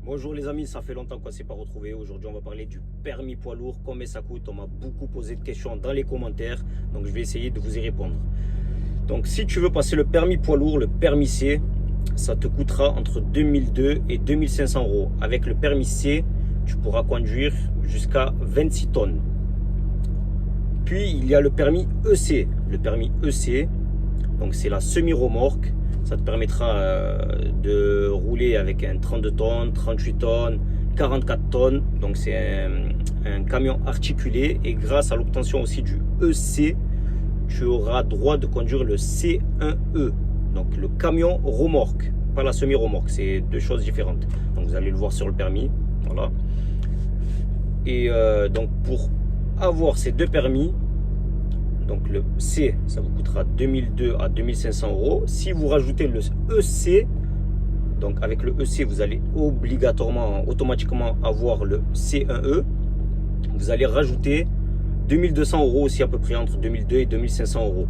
Bonjour les amis, ça fait longtemps qu'on ne s'est pas retrouvés. Aujourd'hui, on va parler du permis poids lourd, combien ça coûte. On m'a beaucoup posé de questions dans les commentaires, donc je vais essayer de vous y répondre. Donc si tu veux passer le permis poids lourd, le permis C, ça te coûtera entre 2002 et 2500 euros. Avec le permis C, tu pourras conduire jusqu'à 26 tonnes. Puis il y a le permis EC. Le permis EC, donc c'est la semi-remorque. Ça te permettra de rouler avec un 32 tonnes, 38 tonnes, 44 tonnes. Donc c'est un camion articulé. Et grâce à l'obtention aussi du EC, tu auras droit de conduire le C1E. Donc le camion remorque, pas la semi-remorque. C'est deux choses différentes. Donc vous allez le voir sur le permis. Voilà. Et donc pour avoir ces deux permis, donc le C, ça vous coûtera 2002 à 2500 euros. Si vous rajoutez le EC, donc avec le EC, vous allez obligatoirement, automatiquement avoir le C1E. Vous allez rajouter 2200 euros aussi à peu près, entre 2002 et 2500 euros.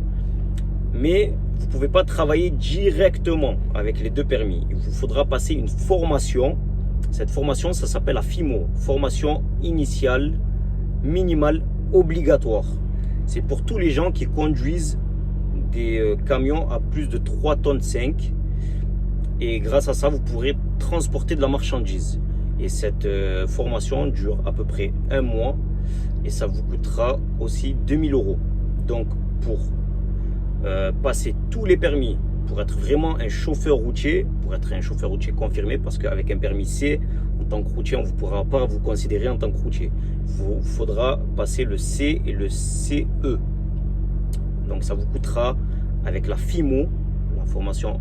Mais vous ne pouvez pas travailler directement avec les deux permis. Il vous faudra passer une formation. Cette formation, ça s'appelle la FIMO, formation initiale minimale obligatoire. C'est pour tous les gens qui conduisent des camions à plus de 3 tonnes 5. Et grâce à ça, vous pourrez transporter de la marchandise. Et cette formation dure à peu près un mois. Et ça vous coûtera aussi 2000 euros. Donc pour passer tous les permis, pour être vraiment un chauffeur routier, pour être un chauffeur routier confirmé, parce qu'avec un permis C, en tant que routier, on ne pourra pas vous considérer en tant que routier. Il vous faudra passer le C et le CE. Donc ça vous coûtera, avec la FIMO, la formation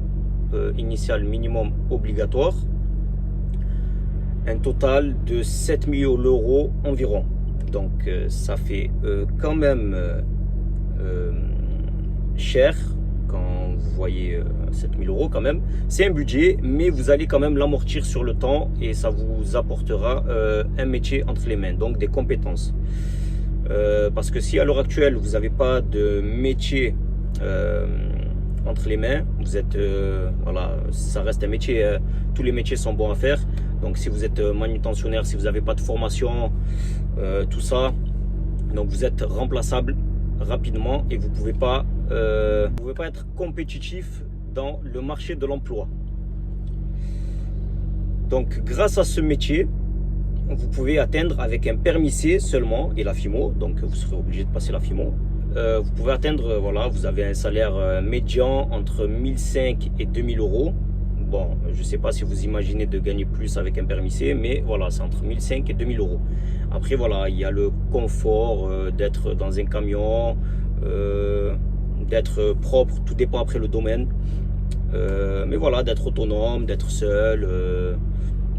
initiale minimum obligatoire, un total de 7000 euros environ. Donc ça fait quand même cher. Quand vous voyez 7000 euros quand même, c'est un budget, mais vous allez quand même l'amortir sur le temps et ça vous apportera un métier entre les mains, donc des compétences. Parce que si à l'heure actuelle vous n'avez pas de métier entre les mains, vous êtes voilà, ça reste un métier, tous les métiers sont bons à faire. Donc si vous êtes manutentionnaire, si vous n'avez pas de formation, tout ça, donc vous êtes remplaçable rapidement et vous ne pouvez pas être compétitif dans le marché de l'emploi. Donc grâce à ce métier, vous pouvez atteindre avec un permis C seulement et la FIMO, donc vous serez obligé de passer la FIMO. Vous pouvez atteindre, voilà, vous avez un salaire médian entre 1005 et 2000 euros. Bon, je ne sais pas si vous imaginez de gagner plus avec un permis C, mais voilà, c'est entre 1005 et 2000 euros. Après, voilà, il y a le confort d'être dans un camion, d'être propre, tout dépend après le domaine. Mais voilà, d'être autonome, d'être seul,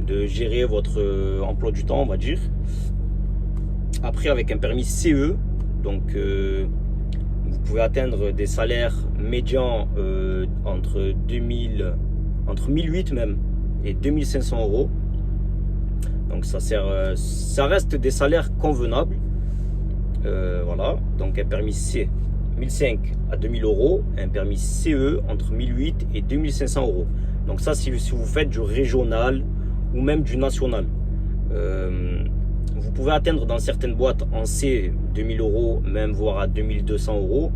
de gérer votre emploi du temps, on va dire. Après, avec un permis CE, donc vous pouvez atteindre des salaires médians entre 1008 même et 2500 euros. Donc ça reste des salaires convenables. Voilà, donc un permis C 1005 à 2000 euros, un permis CE entre 1008 et 2500 euros. Donc ça, si vous faites du régional ou même du national, vous pouvez atteindre dans certaines boîtes en C 2000 euros, même voire à 2200 euros.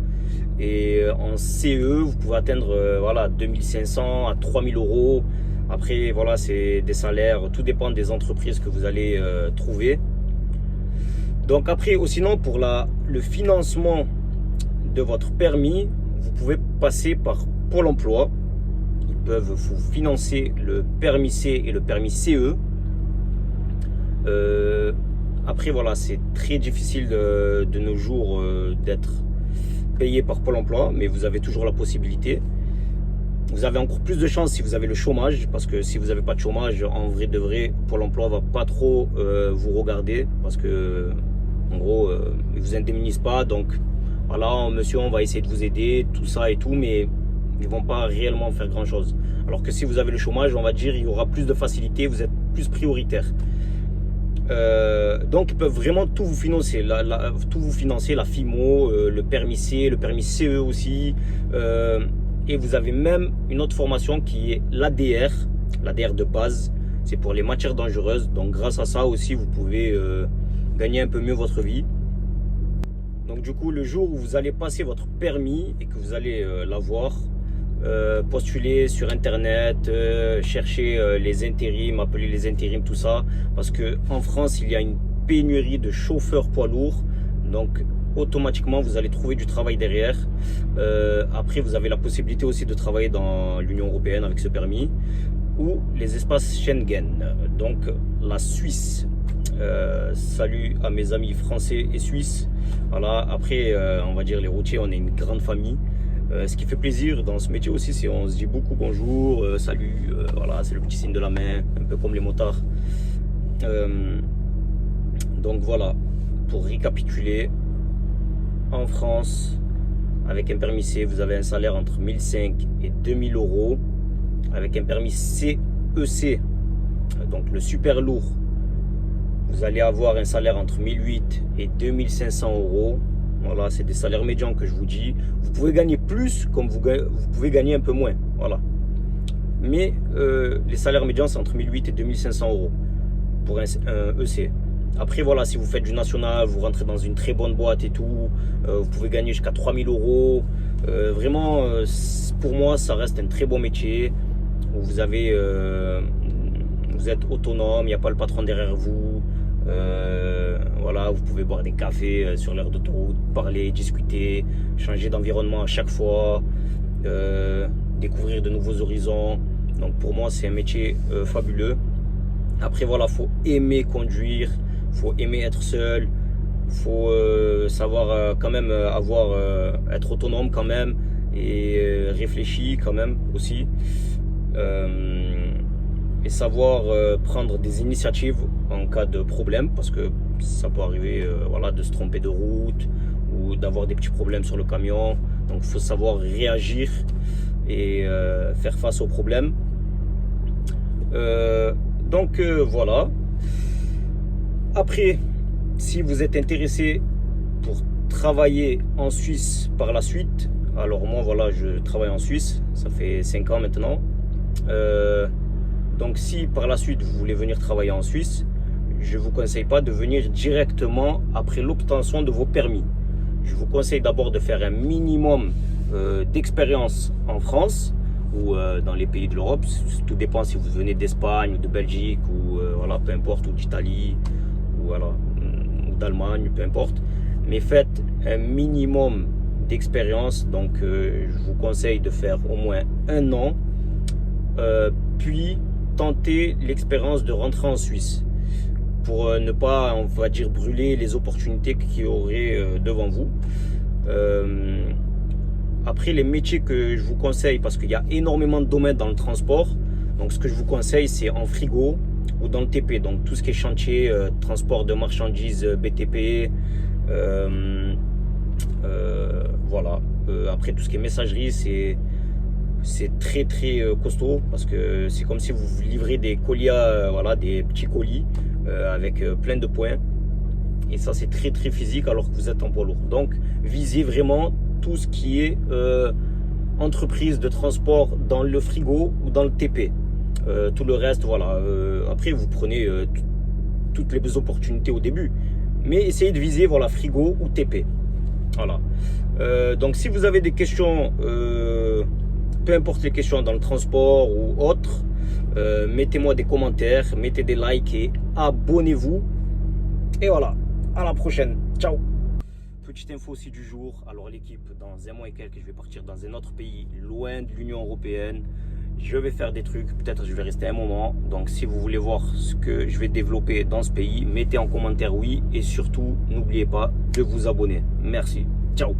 Et en CE, vous pouvez atteindre voilà, 2500 à 3000 euros. Après, voilà, c'est des salaires, tout dépend des entreprises que vous allez trouver. Donc après, sinon, pour le financement de votre permis, vous pouvez passer par Pôle emploi. Ils peuvent vous financer le permis C et le permis CE. Après, voilà, c'est très difficile de nos jours d'être payé par Pôle emploi, mais vous avez toujours la possibilité. Vous avez encore plus de chance si vous avez le chômage, parce que si vous n'avez pas de chômage, en vrai de vrai, Pôle emploi va pas trop vous regarder, parce que en gros, ils vous indemnisent pas. Donc voilà, monsieur, on va essayer de vous aider, tout ça et tout, mais ils vont pas réellement faire grand chose. Alors que si vous avez le chômage, on va dire, il y aura plus de facilité, vous êtes plus prioritaire. Donc ils peuvent vraiment tout vous financer, la FIMO, le permis C, le permis CE aussi, et vous avez même une autre formation qui est l'ADR de base. c'est pour les matières dangereuses. Donc grâce à ça aussi, vous pouvez gagner un peu mieux votre vie. Donc du coup, le jour où vous allez passer votre permis et que vous allez l'avoir, postuler sur internet, chercher les intérims, appeler les intérims, tout ça, parce que en France il y a une pénurie de chauffeurs poids lourds, donc automatiquement vous allez trouver du travail derrière. Après vous avez la possibilité aussi de travailler dans l'Union Européenne avec ce permis, ou les espaces Schengen, donc la Suisse. Salut à mes amis français et suisses. Voilà, après on va dire les routiers, on est une grande famille. Ce qui fait plaisir dans ce métier aussi, c'est on se dit beaucoup bonjour, salut, voilà, c'est le petit signe de la main, un peu comme les motards. Donc voilà, pour récapituler, en France, avec un permis C, vous avez un salaire entre 1005 et 2000 euros. Avec un permis CEC, donc le super lourd, vous allez avoir un salaire entre 1008 et 2500 euros. Voilà, c'est des salaires médians que je vous dis. Vous pouvez gagner plus comme vous pouvez gagner un peu moins. Voilà. Mais les salaires médians, c'est entre 1008 et 2500 euros pour un EC. Après, voilà, si vous faites du national, vous rentrez dans une très bonne boîte et tout, vous pouvez gagner jusqu'à 3000 euros. Vraiment, pour moi, ça reste un très bon métier où vous avez, vous êtes autonome, il n'y a pas le patron derrière vous. Voilà, vous pouvez boire des cafés sur l'heure d'autoroute, parler, discuter, changer d'environnement à chaque fois, découvrir de nouveaux horizons. Donc pour moi, c'est un métier fabuleux. Après voilà, faut aimer conduire, faut aimer être seul, faut savoir quand même être autonome quand même et réfléchi quand même aussi. Et savoir prendre des initiatives en cas de problème, parce que ça peut arriver voilà, de se tromper de route ou d'avoir des petits problèmes sur le camion. Donc il faut savoir réagir et faire face aux problèmes. Donc voilà. Après, si vous êtes intéressé pour travailler en Suisse par la suite, alors moi voilà, je travaille en Suisse, ça fait 5 ans maintenant. Donc si par la suite vous voulez venir travailler en Suisse, je ne vous conseille pas de venir directement après l'obtention de vos permis. Je vous conseille d'abord de faire un minimum d'expérience en France ou dans les pays de l'Europe. Tout dépend si vous venez d'Espagne ou de Belgique ou voilà, peu importe, ou d'Italie ou voilà, ou d'Allemagne, peu importe. Mais faites un minimum d'expérience. Donc je vous conseille de faire au moins 1 an, puis tenter l'expérience de rentrer en Suisse pour ne pas, on va dire, brûler les opportunités qu'il y aurait devant vous. Après, les métiers que je vous conseille, parce qu'il y a énormément de domaines dans le transport, donc ce que je vous conseille, c'est en frigo ou dans le TP, donc tout ce qui est chantier, transport de marchandises, BTP, voilà. Après, tout ce qui est messagerie, c'est très très costaud, parce que c'est comme si vous livrez des colis, voilà, des petits colis avec plein de points, et ça c'est très très physique alors que vous êtes en poids lourd. Donc visez vraiment tout ce qui est entreprise de transport dans le frigo ou dans le TP. Tout le reste, voilà, après vous prenez toutes les opportunités au début, mais essayez de viser, voilà, frigo ou TP. Voilà. Donc si vous avez des questions, peu importe les questions dans le transport ou autre, mettez-moi des commentaires, mettez des likes et abonnez-vous. Et voilà, à la prochaine, ciao. Petite info aussi du jour, alors l'équipe, dans 1 mois et quelques, je vais partir dans un autre pays loin de l'Union Européenne. Je vais faire des trucs, peut-être je vais rester un moment. Donc si vous voulez voir ce que je vais développer dans ce pays, mettez en commentaire oui, et surtout n'oubliez pas de vous abonner. Merci, ciao.